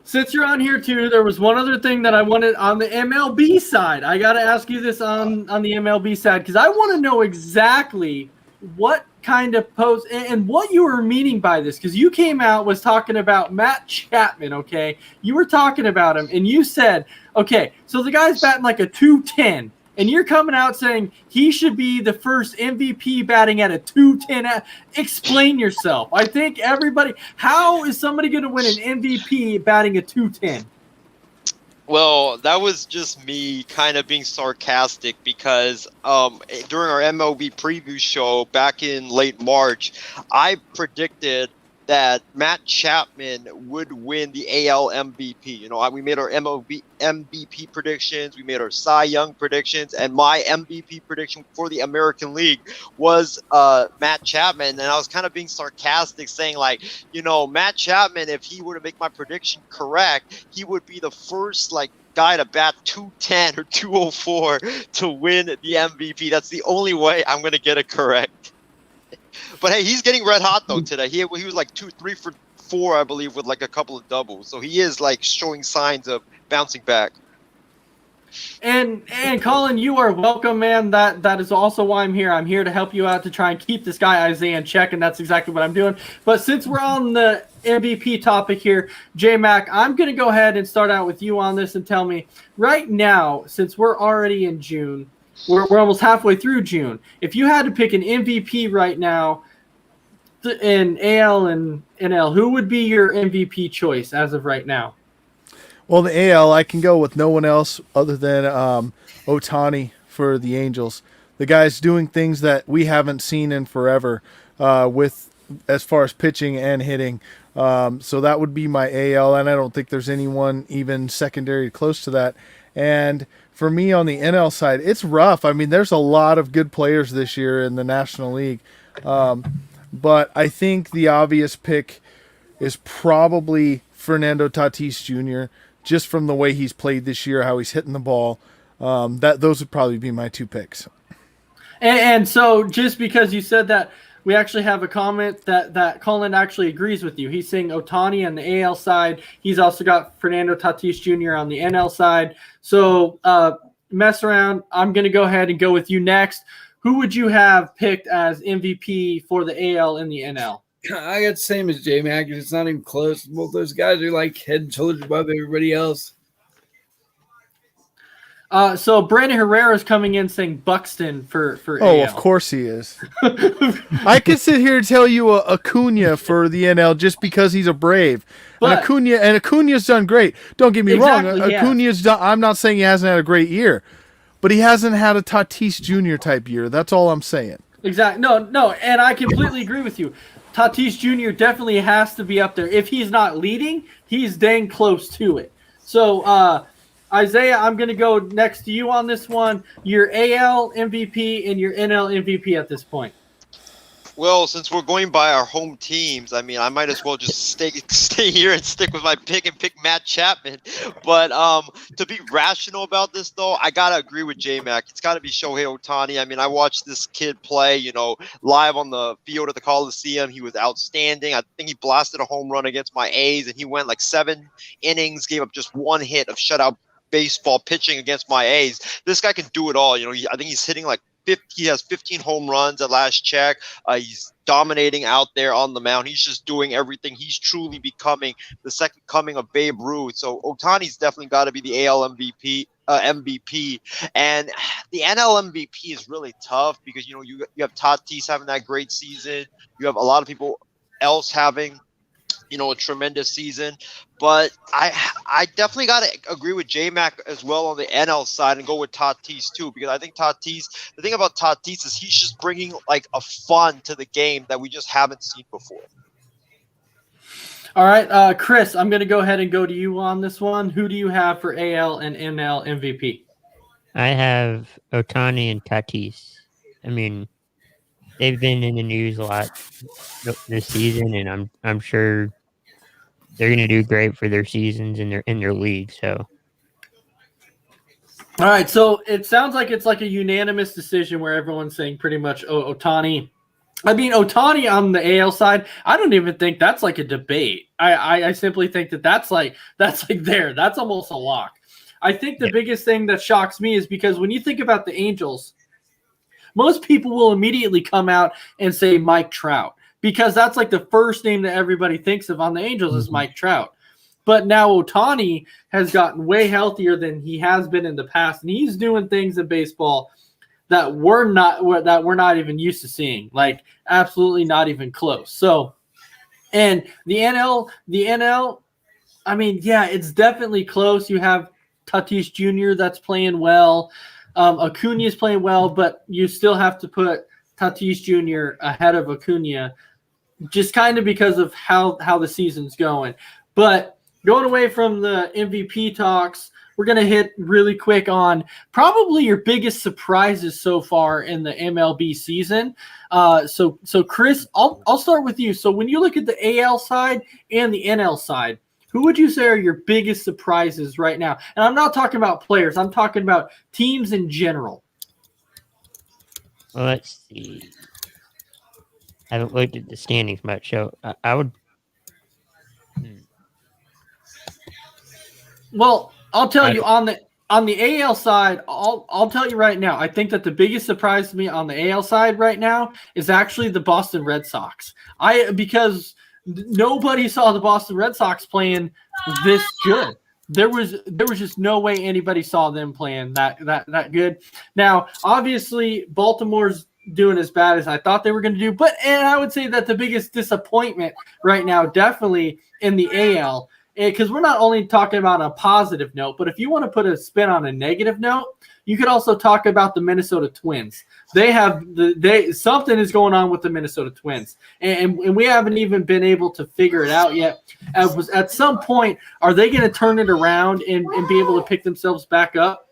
since you're on here too, there was one other thing that I wanted on the MLB side. I got to ask you this on the MLB side because I want to know exactly what kind of post and what you were meaning by this, because you came out was talking about Matt Chapman. Okay, you were talking about him and you said, okay, so the guy's batting like a 210. And you're coming out saying he should be the first MVP batting at a 210. Explain yourself. I think everybody – how is somebody going to win an MVP batting a 210? Well, that was just me kind of being sarcastic because during our MLB preview show back in late March, I predicted – that Matt Chapman would win the AL MVP. You know, we made our MLB MVP predictions, we made our Cy Young predictions, and my MVP prediction for the American League was Matt Chapman. And I was kind of being sarcastic, saying like, you know, Matt Chapman, if he were to make my prediction correct, he would be the first guy to bat 210 or 204 to win the MVP. That's the only way I'm going to get it correct. But hey, he's getting red hot though today. He was like 2-3 for 4, I believe, with like a couple of doubles. So he is like showing signs of bouncing back. And Colin, you are welcome, man. That is also why I'm here. I'm here to help you out to try and keep this guy Isaiah in check, and that's exactly what I'm doing. But since we're on the MVP topic here, J-Mac, I'm going to go ahead and start out with you on this and tell me right now, since we're already in June, we're almost halfway through June. If you had to pick an MVP right now in AL and NL, who would be your MVP choice as of right now? Well, the AL, I can go with no one else other than Ohtani for the Angels. The guy's doing things that we haven't seen in forever with as far as pitching and hitting. So that would be my AL, and I don't think there's anyone even secondary close to that. And for me on the NL side, it's rough. I mean, there's a lot of good players this year in the National League. But I think the obvious pick is probably Fernando Tatis Jr., just from the way he's played this year, how he's hitting the ball. Those would probably be my two picks. And so just because you said that, we actually have a comment that Colin actually agrees with you. He's saying Ohtani on the AL side. He's also got Fernando Tatis Jr. on the NL side. So mess around. I'm going to go ahead and go with you next. Who would you have picked as MVP for the AL and the NL? I got the same as J-Mac. It's not even close. Both those guys are like head and shoulders above everybody else. So Brandon Herrera is coming in saying Buxton for Oh, AL. of course he is. I could sit here and tell you Acuna for the NL just because he's a Brave. But, and Acuna's done great. Don't get me wrong. Exactly, Acuna's done. I'm not saying he hasn't had a great year, but he hasn't had a Tatis Jr. type year. That's all I'm saying. Exactly. No, and I completely agree with you. Tatis Jr. definitely has to be up there. If he's not leading, he's dang close to it. So, Isaiah, I'm going to go next to you on this one. Your AL MVP and your NL MVP at this point. Well, since we're going by our home teams, I mean, I might as well just stay here and stick with my pick and pick Matt Chapman. But to be rational about this, though, I got to agree with J-Mac. It's got to be Shohei Ohtani. I mean, I watched this kid play, live on the field at the Coliseum. He was outstanding. I think he blasted a home run against my A's, and he went like 7 innings, gave up just 1 hit of shutout baseball pitching against my A's. This guy can do it all. I think he's hitting like he has 15 home runs at last check. He's dominating out there on the mound. He's just doing everything. He's truly becoming the second coming of Babe Ruth. So Ohtani's definitely got to be the AL MVP. And the NL MVP is really tough because, you know, you have Tatis having that great season. You have a lot of people else having, you know, a tremendous season. But I definitely got to agree with J-Mac as well on the NL side and go with Tatis too, because I think Tatis, the thing about Tatis is he's just bringing like a fun to the game that we just haven't seen before. All right, Chris, I'm going to go ahead and go to you on this one. Who do you have for AL and NL MVP? I have Ohtani and Tatis. I mean, they've been in the news a lot this season, and I'm sure they're going to do great for their seasons in their league. So, all right. So it sounds like it's like a unanimous decision where everyone's saying pretty much Ohtani. I mean, Ohtani on the AL side, I don't even think that's like a debate. I simply think that's there. That's almost a lock. I think the biggest thing that shocks me is because when you think about the Angels, most people will immediately come out and say Mike Trout, because that's like the first name that everybody thinks of on the Angels is Mike Trout. But now Ohtani has gotten way healthier than he has been in the past, and he's doing things in baseball that we're not even used to seeing, like absolutely not even close. So, and the NL, I mean, yeah, it's definitely close. You have Tatis Jr. that's playing well. Acuna is playing well, but you still have to put Tatis Jr. ahead of Acuna, just kind of because of how the season's going. But going away from the MVP talks, we're going to hit really quick on probably your biggest surprises so far in the MLB season. So Chris, I'll start with you. So when you look at the AL side and the NL side, who would you say are your biggest surprises right now? And I'm not talking about players. I'm talking about teams in general. well, let's see. I haven't looked at the standings much, so I would. Well, I'll tell you on the AL side, I'll tell you right now. I think that the biggest surprise to me on the AL side right now is actually the Boston Red Sox. Because nobody saw the Boston Red Sox playing this good. There was just no way anybody saw them playing that good. Now, obviously, Baltimore's doing as bad as I thought they were going to do, and I would say that the biggest disappointment right now, definitely in the AL, because we're not only talking about a positive note, but if you want to put a spin on a negative note, you could also talk about the Minnesota Twins. Something is going on with the Minnesota Twins, and we haven't even been able to figure it out yet. At some point, are they going to turn it around and be able to pick themselves back up?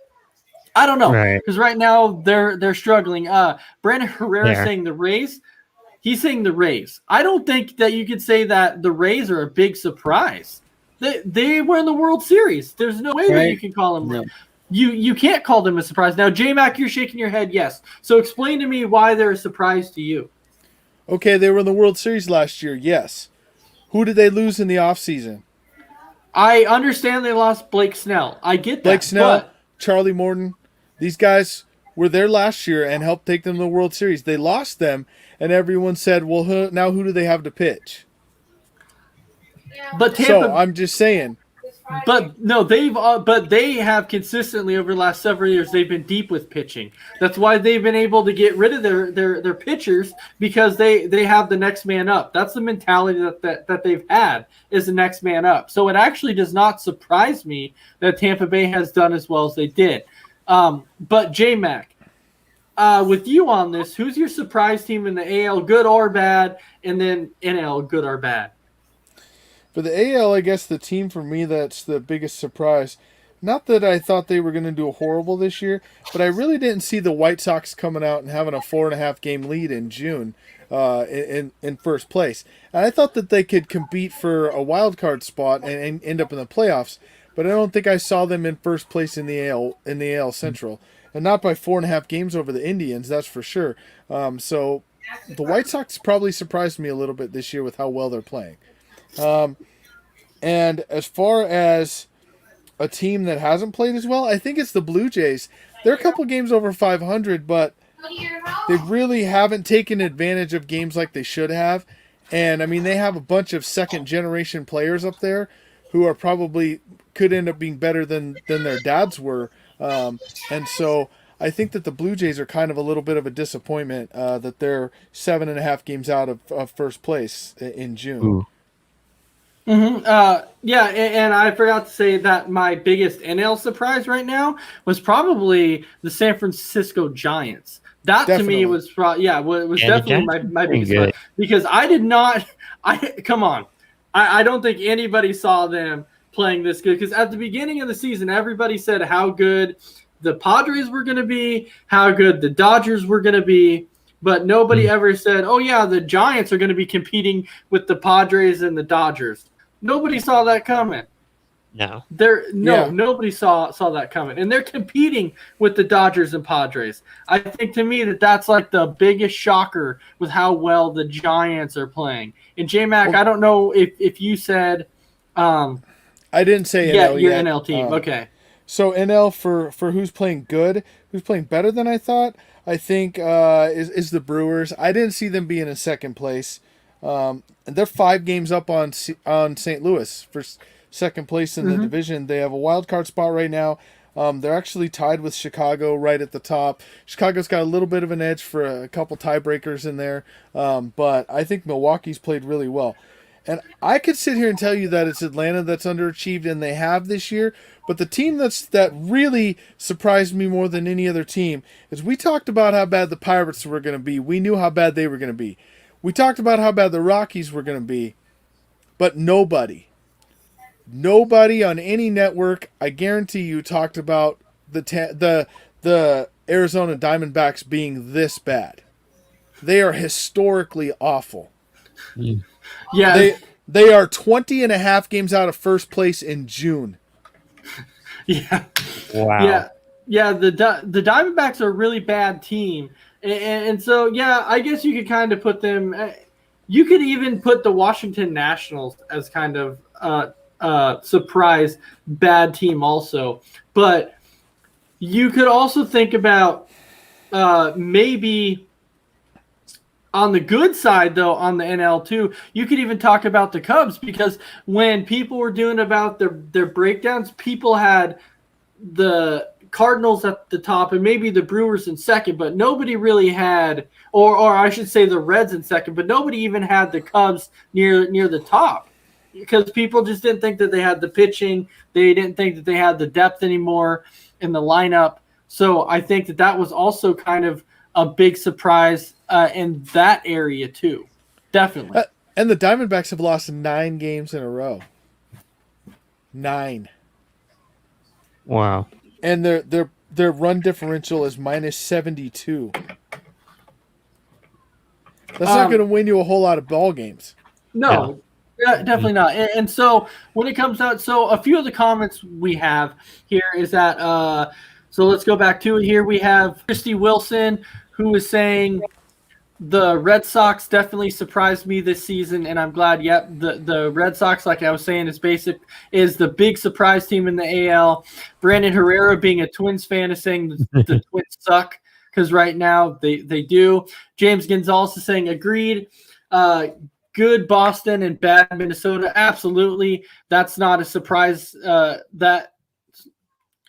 I don't know, because right now they're struggling. Brandon Herrera saying the Rays. He's saying the Rays. I don't think that you could say that the Rays are a big surprise. They were in the World Series. There's no way that you can call them. No. You can't call them a surprise. Now, J-Mac, you're shaking your head yes. So explain to me why they're a surprise to you. Okay, they were in the World Series last year, yes. Who did they lose in the offseason? I understand they lost Blake Snell. I get that. Blake Snell, Charlie Morton, these guys were there last year and helped take them to the World Series. They lost them, and everyone said, well, now who do they have to pitch? But so I'm just saying. But no, they have consistently over the last several years, they've been deep with pitching. That's why they've been able to get rid of their pitchers, because they have the next man up. That's the mentality that they've had, is the next man up. So it actually does not surprise me that Tampa Bay has done as well as they did. But J-Mac, with you on this, who's your surprise team in the AL, good or bad, and then NL, good or bad? For the AL, I guess the team for me that's the biggest surprise, not that I thought they were going to do horrible this year, but I really didn't see the White Sox coming out and having a 4.5 game lead in June in first place. And I thought that they could compete for a wild card spot and end up in the playoffs, but I don't think I saw them in first place in the AL Central, and not by 4.5 games over the Indians, that's for sure. So the White Sox probably surprised me a little bit this year with how well they're playing. And as far as a team that hasn't played as well, I think it's the Blue Jays. They're a couple games over 500, but they really haven't taken advantage of games like they should have. And I mean, they have a bunch of second generation players up there who are probably could end up being better than their dads were. And so I think that the Blue Jays are kind of a little bit of a disappointment that they're 7.5 games out of first place in June. Ooh. Yeah, and I forgot to say that my biggest NL surprise right now was probably the San Francisco Giants. That Definitely. to me was was Yeah, the definitely Giants my are pretty biggest surprise, because I did not. Come on, I don't think anybody saw them playing this good, because at the beginning of the season, everybody said how good the Padres were going to be, how good the Dodgers were going to be. But nobody ever said, oh, yeah, the Giants are going to be competing with the Padres and the Dodgers. Nobody saw that coming. No. Nobody saw that coming. And they're competing with the Dodgers and Padres. I think, to me, that's like the biggest shocker with how well the Giants are playing. And J-Mac, I don't know if you said I didn't say your NL yet. NL team. Okay. So NL for who's playing good, who's playing better than I thought, I think is the Brewers. I didn't see them being in second place. And they're 5 games up on St. Louis for second place in the division. They have a wild card spot right now. They're actually tied with Chicago right at the top. Chicago's got a little bit of an edge for a couple tiebreakers in there, but I think Milwaukee's played really well. And I could sit here and tell you that it's Atlanta that's underachieved, and they have this year. But the team that really surprised me more than any other team is we talked about how bad the Pirates were going to be. We knew how bad they were going to be. We talked about how bad the Rockies were going to be. But nobody on any network, I guarantee you, talked about the Arizona Diamondbacks being this bad. They are historically awful. Yeah. They are 20.5 games out of first place in June. Wow. Yeah. The Diamondbacks are a really bad team, and so I guess you could kind of put them. You could even put the Washington Nationals as kind of surprise bad team also, but you could also think about maybe. On the good side, though, on the NL too, you could even talk about the Cubs, because when people were doing about their breakdowns, people had the Cardinals at the top and maybe the Brewers in second, but nobody really had, or I should say the Reds in second, but nobody even had the Cubs near the top, because people just didn't think that they had the pitching. They didn't think that they had the depth anymore in the lineup. So I think that was also kind of a big surprise in that area too. Definitely. And the Diamondbacks have lost 9 games in a row. 9. Wow. And their run differential is -72. That's not going to win you a whole lot of ball games. No. Definitely not. And so when it comes out, so a few of the comments we have here is that so let's go back to it here. We have Christy Wilson, who is saying the Red Sox definitely surprised me this season, and I'm glad. Yep, the Red Sox, like I was saying, is the big surprise team in the AL. Brandon Herrera, being a Twins fan, is saying the Twins suck, because right now they do. James Gonzalez is saying agreed. Good Boston and bad Minnesota. Absolutely, that's not a surprise. That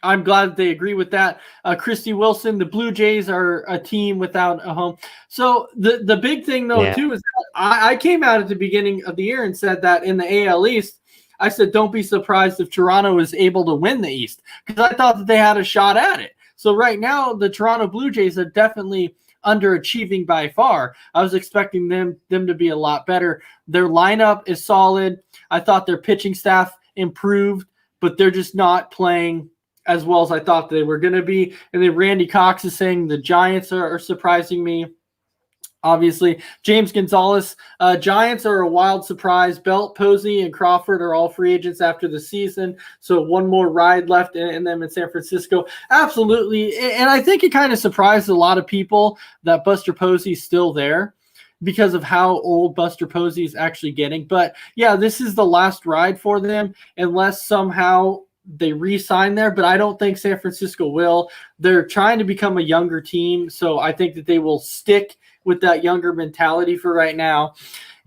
I'm glad that they agree with that. Christy Wilson, the Blue Jays are a team without a home. So the big thing, though, too, is that I came out at the beginning of the year and said that in the AL East, I said, don't be surprised if Toronto is able to win the East, because I thought that they had a shot at it. So right now, the Toronto Blue Jays are definitely underachieving by far. I was expecting them to be a lot better. Their lineup is solid. I thought their pitching staff improved, but they're just not playing as well as I thought they were going to be. And then Randy Cox is saying the Giants are surprising me. Obviously, James Gonzalez, Giants are a wild surprise. Belt, Posey, and Crawford are all free agents after the season. So one more ride left in them in San Francisco. Absolutely. And I think it kind of surprised a lot of people that Buster Posey's still there, because of how old Buster Posey is actually getting. But yeah, this is the last ride for them, unless somehow they re-sign there, but I don't think San Francisco will. They're trying to become a younger team, so I think that they will stick with that younger mentality for right now.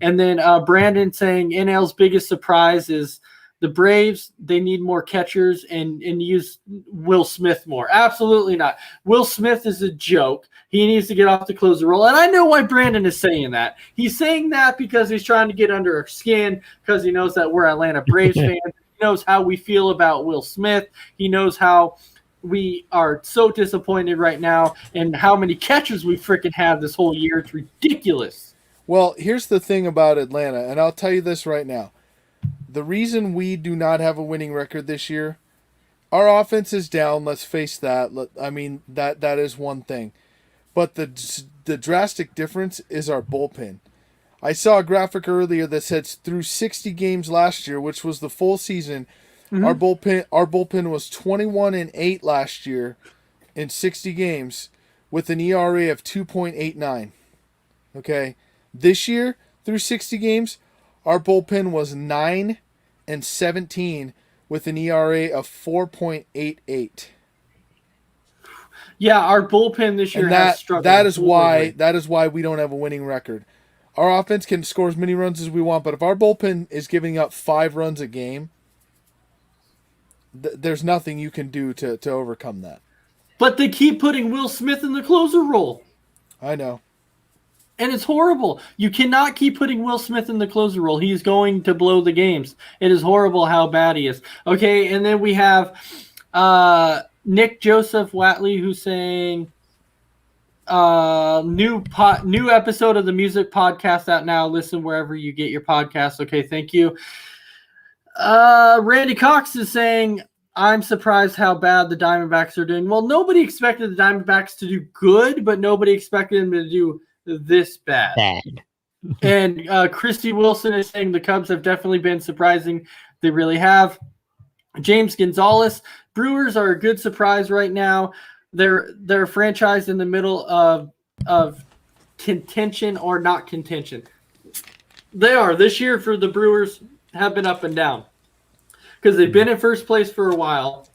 And then Brandon saying NL's biggest surprise is the Braves. They need more catchers and use Will Smith more. Absolutely not. Will Smith is a joke. He needs to get off the closer role. And I know why Brandon is saying that. He's saying that because he's trying to get under our skin because he knows that we're Atlanta Braves fans. He knows how we feel about Will Smith. He knows how we are so disappointed right now and how many catchers we freaking have this whole year. It's ridiculous. Well, here's the thing about Atlanta, and I'll tell you this right now. The reason we do not have a winning record this year, our offense is down. Let's face that. I mean, that is one thing. But the drastic difference is our bullpen. I saw a graphic earlier that said through 60 games last year, which was the full season, our bullpen was 21-8 last year in 60 games with an ERA of 2.89. Okay? This year, through 60 games, our bullpen was 9-17 with an ERA of 4.88. Yeah, our bullpen this year has struggled. That is why we don't have a winning record. Our offense can score as many runs as we want, but if our bullpen is giving up 5 runs a game, there's nothing you can do to overcome that. But they keep putting Will Smith in the closer role. I know. And it's horrible. You cannot keep putting Will Smith in the closer role. He's going to blow the games. It is horrible how bad he is. Okay, and then we have Nick Joseph Watley who's saying new episode of the music podcast out now. Listen wherever you get your podcasts. Okay, thank you. Randy Cox is saying, I'm surprised how bad the Diamondbacks are doing. Well, nobody expected the Diamondbacks to do good, but nobody expected them to do this bad. And Christy Wilson is saying the Cubs have definitely been surprising. They really have. James Gonzalez, Brewers are a good surprise right now. They're a franchise in the middle of contention or not contention. They are. This year for the Brewers have been up and down because they've been in first place for a while,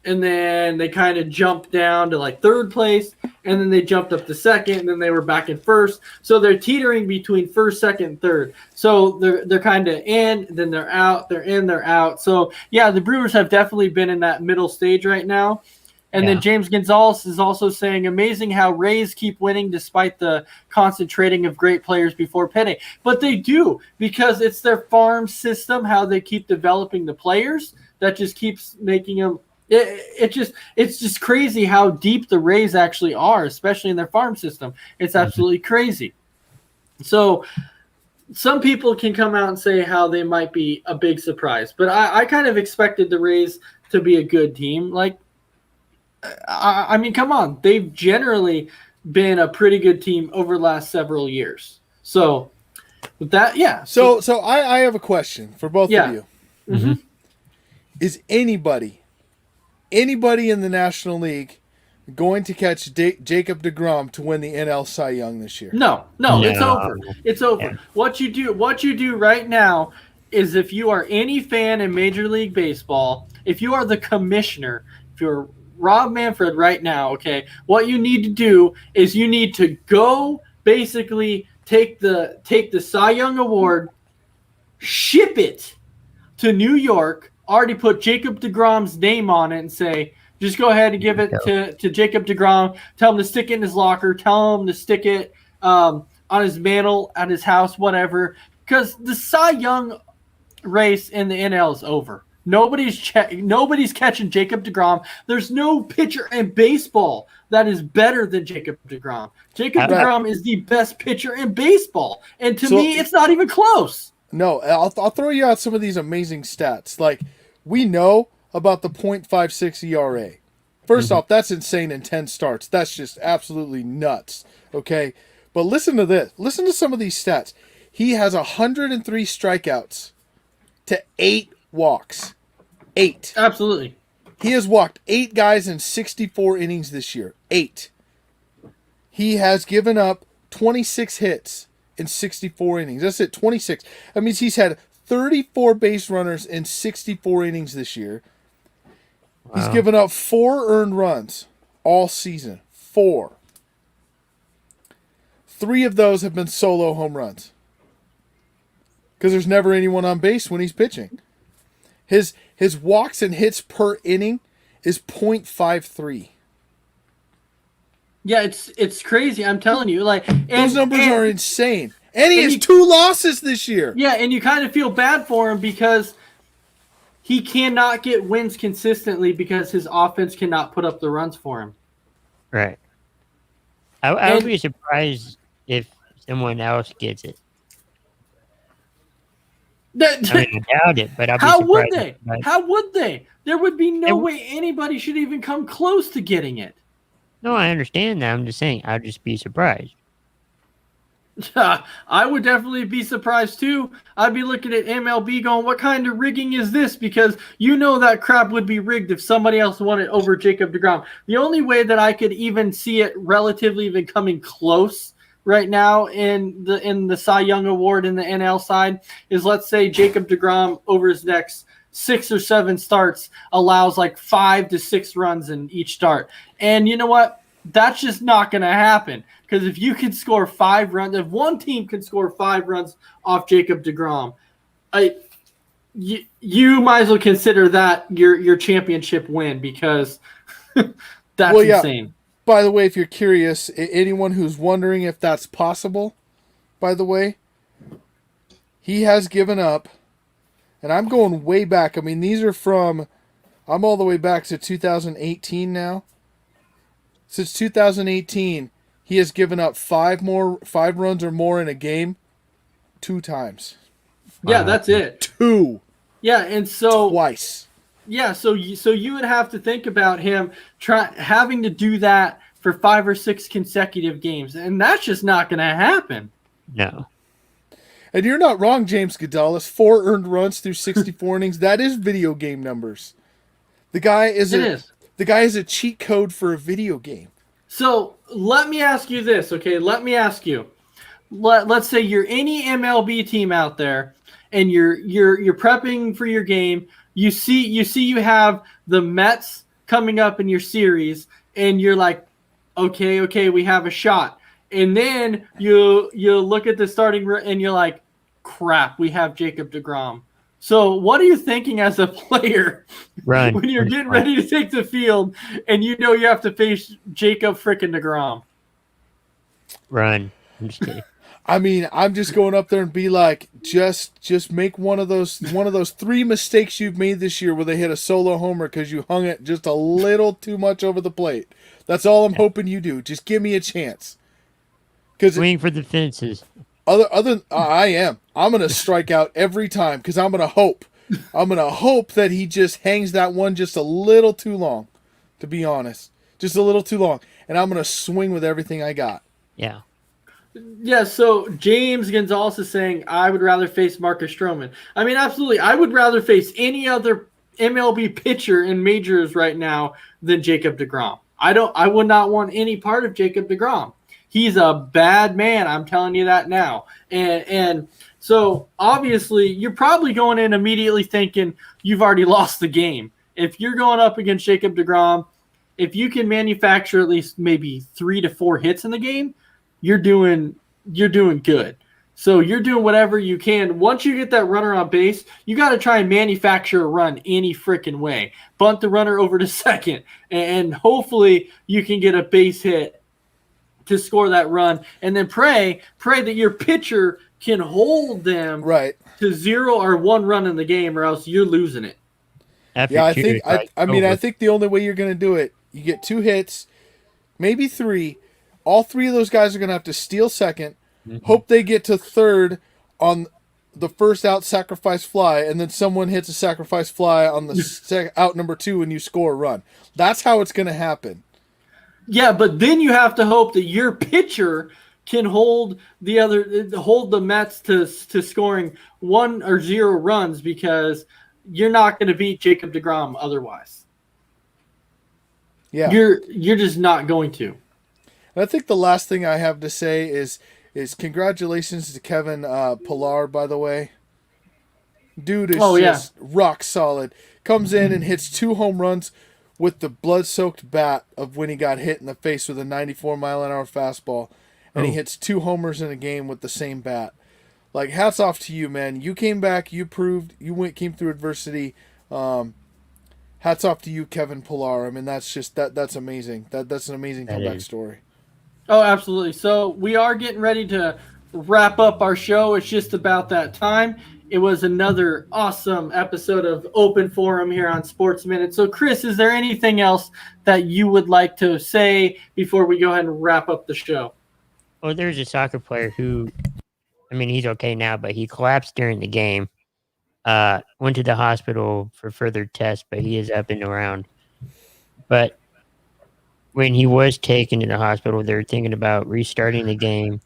and then they kind of jumped down to like third place, and then they jumped up to second, and then they were back in first. So they're teetering between first, second, and third. So they're kind of in, then they're out, they're in, they're out. So yeah, the Brewers have definitely been in that middle stage right now. And then James Gonzalez is also saying, amazing how Rays keep winning despite the constant trading of great players before pitting. But they do, because it's their farm system, how they keep developing the players that just keeps making them. It's just crazy how deep the Rays actually are, especially in their farm system. It's absolutely crazy. So some people can come out and say how they might be a big surprise, but I kind of expected the Rays to be a good team. Like, I mean, come on. They've generally been a pretty good team over the last several years. So, with that, yeah. So I have a question for both of you. Mm-hmm. Is anybody in the National League going to catch Jacob deGrom to win the NL Cy Young this year? No, it's over. It's over. Yeah. What you do right now is, if you are any fan in Major League Baseball, if you are the commissioner, if you're Rob Manfred right now, okay, what you need to do is you need to go basically take the Cy Young Award, ship it to New York, already put Jacob deGrom's name on it, and say, just go ahead and give it to Jacob deGrom. Tell him to stick it in his locker. Tell him to stick it on his mantle at his house, whatever. Because the Cy Young race in the NL is over. Nobody's catching Jacob deGrom. There's no pitcher in baseball that is better than Jacob deGrom. Jacob deGrom is the best pitcher in baseball, and to me, it's not even close. No, I'll throw you out some of these amazing stats. Like, we know about the .56 ERA. First off, that's insane in 10 starts. That's just absolutely nuts. Okay, but listen to this. Listen to some of these stats. He has 103 strikeouts to 8 walks. 8. Absolutely. He has walked 8 guys in 64 innings this year. 8. He has given up 26 hits in 64 innings. That's it, 26. That means he's had 34 base runners in 64 innings this year. He's Wow. given up 4 earned runs all season. 4. 3 of those have been solo home runs. Because there's never anyone on base when he's pitching. His walks and hits per inning is .53. Yeah, it's crazy. I'm telling you, like Those numbers are insane. And he has 2 losses this year. Yeah, and you kind of feel bad for him because he cannot get wins consistently because his offense cannot put up the runs for him. Right. I would be surprised if someone else gets it. I mean, I doubt it, but I'll be How surprised. would they? But How would they? There would be no They- way anybody should even come close to getting it. no, I understand that. I'm just saying, I'd just be surprised. I would definitely be surprised too. I'd be looking at MLB going, what kind of rigging is this? Because you know that crap would be rigged if somebody else won it over Jacob deGrom. The only way that I could even see it relatively even coming close right now in the Cy Young Award in the NL side is, let's say Jacob deGrom over his next 6 or 7 starts allows like 5 to 6 runs in each start. And you know what? That's just not going to happen. Because if you can score 5 runs, if one team can score 5 runs off Jacob deGrom, you might as well consider that your championship win, because that's insane. By the way, if you're curious, anyone who's wondering if that's possible, by the way, he has given up, and I'm going way back. I mean, these are from, I'm all the way back to 2018 now. Since 2018, he has given up 5 runs or more in a game 2 times. Yeah, that's it. 2. Yeah, and so Twice. yeah, so you would have to think about him having to do that for 5 or 6 consecutive games, and that's just not going to happen. No. And you're not wrong, James Gonzalez. 4 earned runs through 64 innings. That is video game numbers. The guy is a cheat code for a video game. So let me ask you this, okay? Let me ask you. Let's say you're any MLB team out there, and you're prepping for your game. You see you have the Mets coming up in your series, and you're like, okay, we have a shot. And then you look at the starting and you're like, crap, we have Jacob deGrom. So what are you thinking as a player Run. when you're getting ready to take the field and you know you have to face Jacob frickin' deGrom? Run. I'm just kidding. I mean, I'm just going up there and be like, just make one of those 3 mistakes you've made this year where they hit a solo homer because you hung it just a little too much over the plate. That's all I'm hoping you do. Just give me a chance. Swing for the fences. I am. I'm gonna strike out every time because I'm gonna hope that he just hangs that one just a little too long. To be honest, just a little too long, and I'm gonna swing with everything I got. Yeah. Yeah, so James Gonzalez is saying, I would rather face Marcus Stroman. I mean, absolutely. I would rather face any other MLB pitcher in majors right now than Jacob deGrom. I would not want any part of Jacob deGrom. He's a bad man. I'm telling you that now. And so obviously you're probably going in immediately thinking you've already lost the game. If you're going up against Jacob deGrom, if you can manufacture at least maybe 3 to 4 hits in the game, you're doing good. So you're doing whatever you can. Once you get that runner on base, you got to try and manufacture a run any freaking way. Bunt the runner over to second, and hopefully you can get a base hit to score that run, and then pray that your pitcher can hold them Right to 0 or 1 run in the game, or else you're losing it. I think the only way you're going to do it, you get 2 hits, maybe 3. All 3 of those guys are going to have to steal second, hope they get to third on the first out sacrifice fly, and then someone hits a sacrifice fly on the out number 2 and you score a run. That's how it's going to happen. Yeah, but then you have to hope that your pitcher can hold the Mets to scoring 1 or 0 runs, because you're not going to beat Jacob deGrom otherwise. Yeah, you're just not going to. And I think the last thing I have to say is congratulations to Kevin Pillar, by the way. Dude is rock solid. Comes in and hits 2 home runs with the blood-soaked bat of when he got hit in the face with a 94-mile-an-hour fastball, and he hits 2 homers in a game with the same bat. Like, hats off to you, man. You came back. You proved you came through adversity. Hats off to you, Kevin Pillar. I mean, that's just that's amazing. That's an amazing comeback story. Oh, absolutely. So we are getting ready to wrap up our show. It's just about that time. It was another awesome episode of Open Forum here on Sports Minute. So, Chris, is there anything else that you would like to say before we go ahead and wrap up the show? Well, there's a soccer player who, I mean, he's okay now, but he collapsed during the game. Went to the hospital for further tests, but he is up and around. But when he was taken to the hospital, they were thinking about restarting the game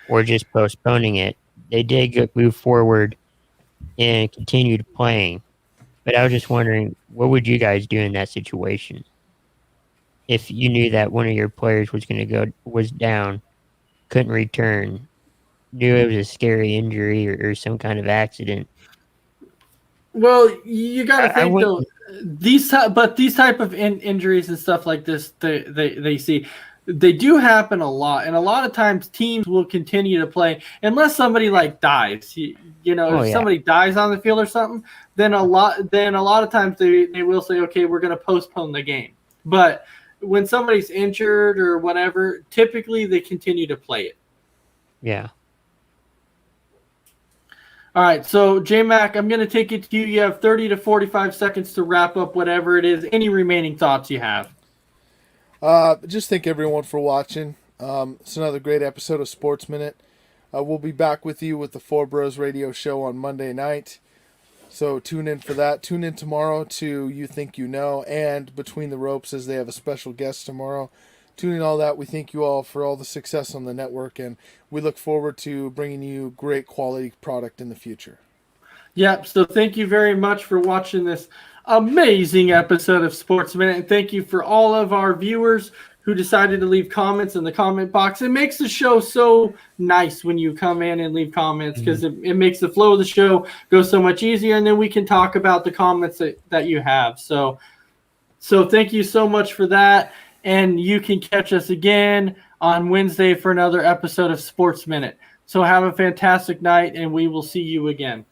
or just postponing it. They did move forward and continued playing. But I was just wondering, what would you guys do in that situation? If you knew that one of your players was down, couldn't return, knew it was a scary injury or some kind of accident. Well, you got to think though, these type of injuries and stuff like this, they see, they do happen a lot, and a lot of times teams will continue to play unless somebody like dies. If somebody dies on the field or something, then a lot of times they will say, okay, we're going to postpone the game. But when somebody's injured or whatever, typically they continue to play it. Yeah. All right, so J-Mac, I'm going to take it to you. You have 30 to 45 seconds to wrap up whatever it is. Any remaining thoughts you have? Just thank everyone for watching. It's another great episode of Sports Minute. We'll be back with you with the Four Bros Radio Show on Monday night. So tune in for that. Tune in tomorrow to You Think You Know and Between the Ropes, as they have a special guest tomorrow. Tune in all that. We thank you all for all the success on the network, and we look forward to bringing you great quality product in the future. Yep. So thank you very much for watching this amazing episode of Sports Minute, and thank you for all of our viewers who decided to leave comments in the comment box. It makes the show so nice when you come in and leave comments, because it makes the flow of the show go so much easier, and then we can talk about the comments that you have. So thank you so much for that. And you can catch us again on Wednesday for another episode of Sports Minute. So have a fantastic night, and we will see you again.